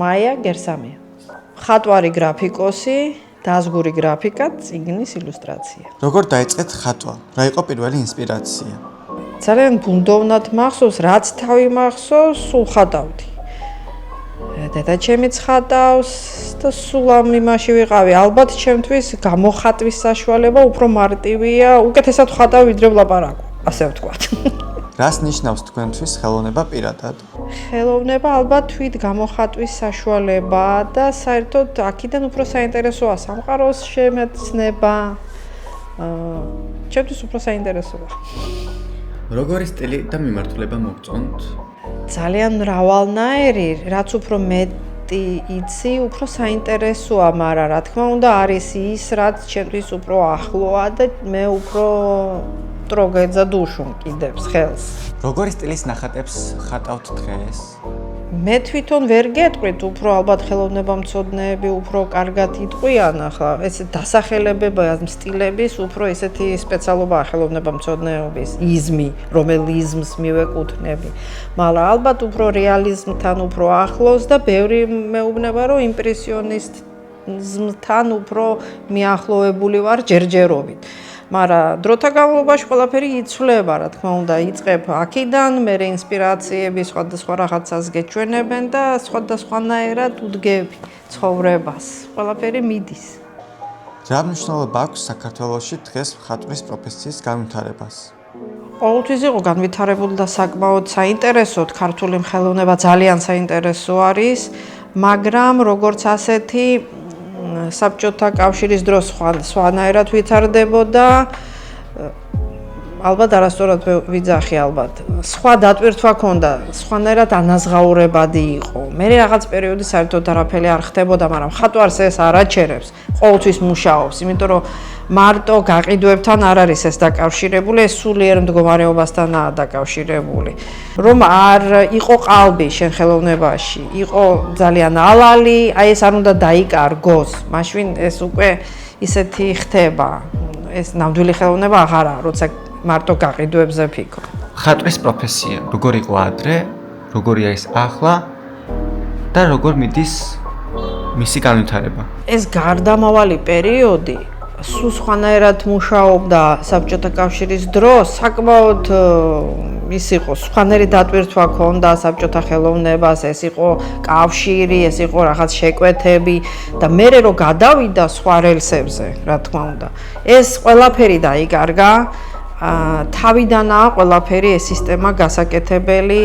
მაია გერსამია. ხატვარი გრაფიკოსი, დაზგური გრაფიკა, წიგნის ილუსტრაცია. როგორ დაიწყეთ ხატვა? რა იყო პირველი ინსპირაცია? ძალიან ბუნდოვნად მახსოვს, რაც თავი მახსოვს, სულ ხატავდი. დედაჩემიც ხატავს და სულ ამ იმაში ვიყავი. ალბათ ჩემთვის გამოხატვის საშუალება უფრო მარტივია, უკეთესად ხატავ ვიდრე ვლაპარაკო, ასე ვთქვათ. რას ნიშნავს თქვენთვის ხელოვნება პირადად? ხელოვნება ალბათ თვით გამოხატვის საშუალება და საერთოდ აქედან უფრო საინტერესოა სამყაროს შემეცნება. ჩემთვის უფრო საინტერესოა. როგორი სტილი და მიმართულება მოგწონთ? ძალიან მრავალნაირი, რაც უფრო მეტი იცი, უფრო საინტერესოა, მაგრამ რა თქმა უნდა არის ის, რაც ჩემთვის უფრო ახლოა და მე უფრო ტროგეძა დუშუმ კიდევს ხელს. როგორი სტილის ნახატებს ხატავთ დღეს? მე თვითონ ვერ გეტყვით, უფრო ალბათ ხელოვნებამცოდნეები უფრო კარგად იტყვიან ახლა, ეს დასახელებება სტილების, უფრო ესეთი სპეციალობაა ხელოვნებამცოდნეობის, იზმი, რომელ იზმს მივეკუთვნები. მაგრამ ალბათ უფრო რეალიზმთან უფრო ახლოს და ბევრი მეუბნება, რომ იმპრესიონიზმთან უფრო მიახლოვებული ვარ ჯერჯერობით. მაგრამ დროთა განმავლობაში ყველაფერი იცვლება, რა თქმა უნდა, იწყებ აქედან, მერე ინსპირაციები სხვადასხვა რაღაცას გეჩვენებენ და სხვადასხვანაირად უდგები ცხოვრებას. ყველაფერი მიდის. რა მნიშვნელობა აქვს საქართველოში დღეს ხატვის პროფესიის განვითარებას? ყოველთვის იყო განვითარებული და საკმაოდ საინტერესოდ, ქართული ხელოვნება ძალიან საინტერესო არის, მაგრამ როგორც ასეთი საბჭოთა კავშირის დროს სხვანაირად ვითარდებოდა, ალბათ არასწორად ვიძახი ალბათ. სხვა დატვირთვა ჰქონდა, სხვანაირად ანაზღაურებადი იყო. მე რაღაც პერიოდი საერთოდ არაფერი არ ხდებოდა, მაგრამ ხატვარს ეს არ აჩერებს, ყოველთვის მუშაობს, იმიტომ რომ მარტო გაყიდვებთან არ არის ეს დაკავშირებული, ეს სულიერ მდგომარეობასთანაა დაკავშირებული. რომ არ იყო ყალბი შენ ხელოვნებაში, იყო ძალიან ალალი, აი ეს არ უნდა დაიკარგოს, მაშინ ეს უკვე ისეთი ხდება. ეს ნამდვილი ხელოვნება აღარა, როცა მარტო გაყიდვებზე ფიქრობ. ხატვის პროფესია როგორ იყო ადრე, როგორია ის ახლა და როგორ მიდის მისი განვითარება? ეს გარდამავალი პერიოდი სულ სხვანაირად მუშაობდა საბჭოთა კავშირის დროს, საკმაოდ ის იყო, სხვანაირი დატვირთვა ჰქონდა საბჭოთა ხელოვნებას, ეს იყო კავშირი, ეს იყო რაღაც შეკვეთები და მერე რომ გადავიდა სხვა რელსებზე, რა თქმა უნდა. ეს ყველაფერი დაიკარგა. თავიდანაა ყველაფერი ეს სისტემა გასაკეთებელი,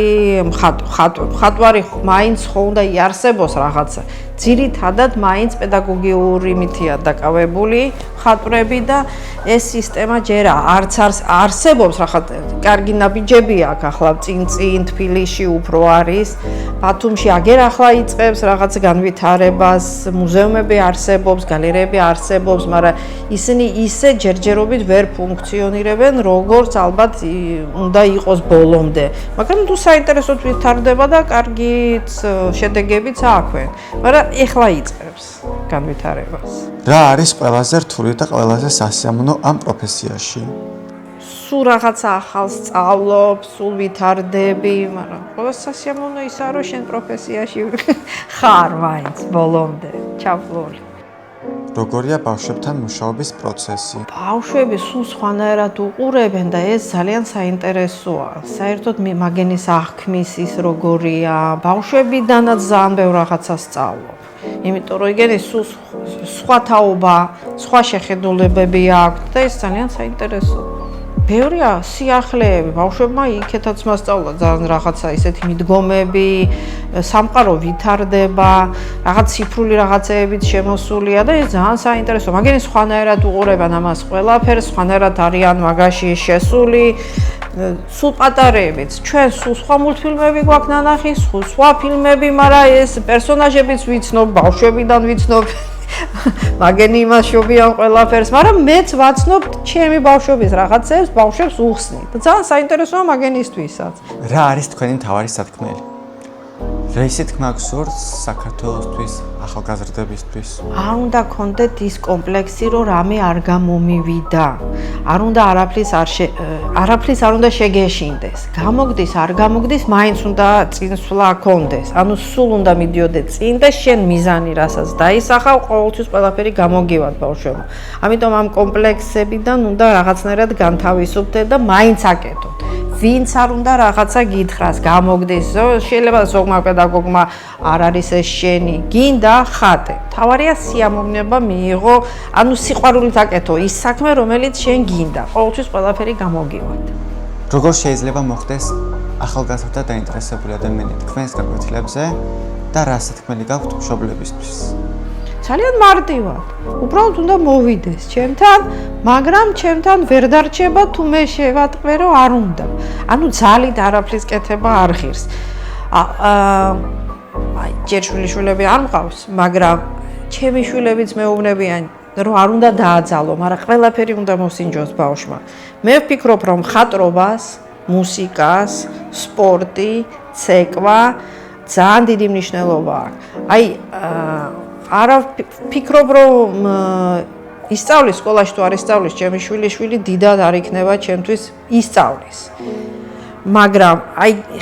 ხატვარი მაინც ხო უნდა იარსებოს რაღაცა. ძირითადად მაინც პედაგოგიური მითია დაკავებული ხატვრები და ეს სისტემა ჯერ არც არსებობს რაღაც კარგი ნაბიჯები აქვს ახლა წინ თბილისში უფრო არის. ბათუმში აგერ ახლა იწყებს რაღაც განვითარებას, მუზეუმები არსებობს, გალერეები არსებობს, მაგრამ ისინი ისე ჯერჯერობით ვერ ფუნქციონირებენ, როგორც ალბათ უნდა იყოს ბოლომდე. მაგრამ თუ საინტერესოდ ვითარდება და კარგიც შედეგებიც აქვენ. მაგრამ ეხლა იწყებს განვითარებას. რა არის ყველაზე რთული და ყველაზე სასიამოვნო ამ პროფესიაში? სულ რაღაცა ახალს სწავლობ, სულ ვითარდები, მაგრამ ყველა სასიამოვნო ისაა, რომ შენ პროფესიაში ხარ მაინც ბოლომდე ჩაფლული. როგორია ბავშვებთან მუშაობის პროცესი? ბავშვები სულ სხვანაირად უყურებენ და ეს ძალიან საინტერესოა. საერთოდ მაგენის აღქმის ის როგორია, ბავშვებიდანაც ძალიან ბევრ რაღაცას სწავლობ. იმიტომ რომ იგენი სულ სხვა თაობა, სხვა შეხედულებები აქვს და ეს ძალიან საინტერესოა. ბევრია სიახლეები, ბავშვებმა იქეთაც მასწავლა ძალიან რაღაცა ისეთი მიდგომები, სამყარო ვითარდება, რაღაც ციფრული რაღაცეებით შემოსულია და ეს ძალიან საინტერესოა. მაგენი სხვანაირად უყურებენ ამას ყველაფერს, სხვანაირად არიან მაგაში შესული. სულ პატარებიც, ჩვენ სულ სხვა მულტფილმები გვაქვს ნანახი, სხვა ფილმები, მაგრამ ეს პერსონაჟებიც ვიცნობ, ბავშვებიდან ვიცნობ. მაგენი იმაშობიან ყველაფერს, მაგრამ მეც ვაცნობ ჩემი ბავშვობის რაღაცებს, ბავშვებს უხსნით. და ძალიან საინტერესოა მაგენისთვისაც. რა არის თქვენი მთავარი სათქმელი? რეისი თქმა გსურთ საქართველოსთვის, ახალგაზრდებისთვის. არ უნდა გქონდეთ ის კომპლექსი, რომ რამე არ გამომივიდა. არ უნდა არაფრის არ უნდა შეგეშინდეს. გამოგდის, არ გამოგდის, მაინც უნდა წინსვლა გქონდეს. ანუ სულ უნდა მიდიოდე წინ და შენ მიზანი რასაც დაისახავ, ყოველთვის ყველაფერი გამოგივად ბავშვებო. ამიტომ ამ კომპლექსებიდან უნდა რაღაცნაირად განთავისუფლდე და მაინც აკეთოთ. ვინც არ უნდა რაღაცა გითხრას, გამოგდის, შეიძლება ზოგმა პედაგოგმა არ არის ეს შენი, გინდა ხატე. თავარია სიამოვნება მიიღო, ანუ სიყვარულით აკეთო ის საქმე, რომელიც შენ გინდა. ყოველთვის ყველაფერი გამოგივად. როგორ შეიძლება მოხდეს ახალგაზრდა დაინტერესებული ადამიანი თქვენს გაკვეთილებზე და რა სათქმელი გაქვთ მშობლებისთვის? ძალიან მარტივად. უბრალოდ უნდა მოვიდეს ჩემთან, მაგრამ ჩემთან ვერ დარჩება თუ მე შევატყვე რომ არ უნდა. ანუ ძალით არაფრის კეთება არ ღირს. ჯერ შვილიშვილები არ მყავს, მაგრამ ჩემი შვილებიც მეუბნებიან რომ არ უნდა დააძალო, მაგრამ ყველაფერი უნდა მოსინჯოს ბავშვმა. მე ვფიქრობ რომ ხატრობას, მუსიკას, სპორტი, ცეკვა ძალიან დიდი მნიშვნელობა აქვს. არა ვფიქრობ რომ ისწავლის სკოლაში თუ არ ისწავლის ჩემი შვილიშვილი დიდად არ იქნება ჩემთვის ისწავლის. მაგრამ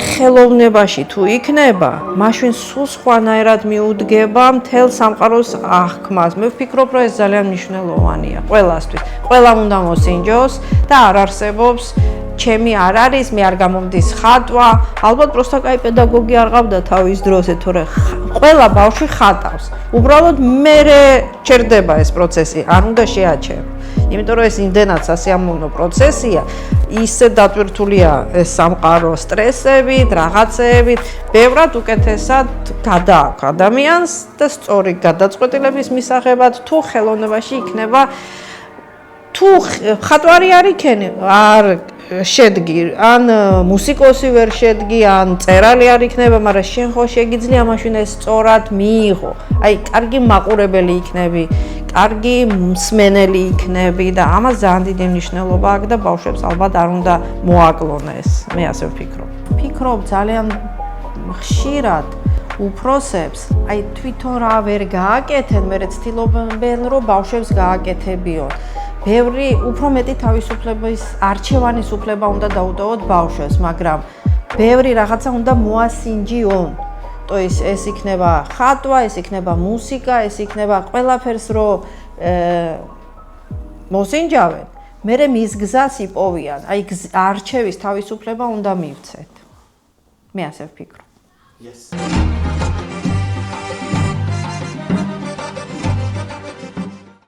ხელოვნებაში თუ იქნება, მაშინ სულ სხვანაირად მიუდგება მთელ სამყაროს აღქმას. მე ვფიქრობ რომ ეს ძალიან მნიშვნელოვანია ყველასთვის. ყველამ უნდა მოსინჯოს და არ არსებობს ჩემი არ არის, მე არ გამომდის ხატვა. ალბათ პროსტა კაი პედაგოგი არ ყავდა თავის დროზე, თორე ყველა ბავშვი ხატავს. უბრალოდ მე ჩერდება ეს პროცესი, არ უნდა შეაჩერო. იმიტომ რომ ეს იმდენად სასიამოვნო პროცესია, ისე დატვირთულია ეს სამყარო სტრესებით, რაღაცეებით, ბევრად უკეთესად გადააქვს ადამიანს და სწორი გადაწყვეტილების მისაღებად თუ ხელოვნებაში იქნება თუ ხატვარი არ იქენი, არ შედგი, ან მუსიკოსი ვერ შედგი, ან წერალი არ იქნება, მაგრამ შენ ხო შეგიძლია მაშინ ეს სწორად მიიღო. კარგი მაყურებელი იქნები, კარგი მსმენელი იქნები და ამას ძალიან დიდი მნიშვნელობა აქვს და ბავშვებს ალბათ არ უნდა მოაკლონეს. მე ასე ვფიქრობ. ვფიქრობ ძალიან ხშირად უფროსებს, თვითონ რა ვერ გააკეთენ, მე ცდილობენ რომ ბავშვებს გააკეთებიონ. ბევრი უფრო მეტი თავისუფლების არჩევანის უფლება უნდა დაუტოვოთ ბავშვებს, მაგრამ ბევრი რაღაცა უნდა მოასინჯიონ. ეს იქნება ხატვა, ეს იქნება მუსიკა, ეს იქნება ყველაფერს რომ მოსინჯავენ, მერე მის გზას იპოვიან. არჩევის თავისუფლება უნდა მივცეთ. მე ასე ვფიქრობ. Yes.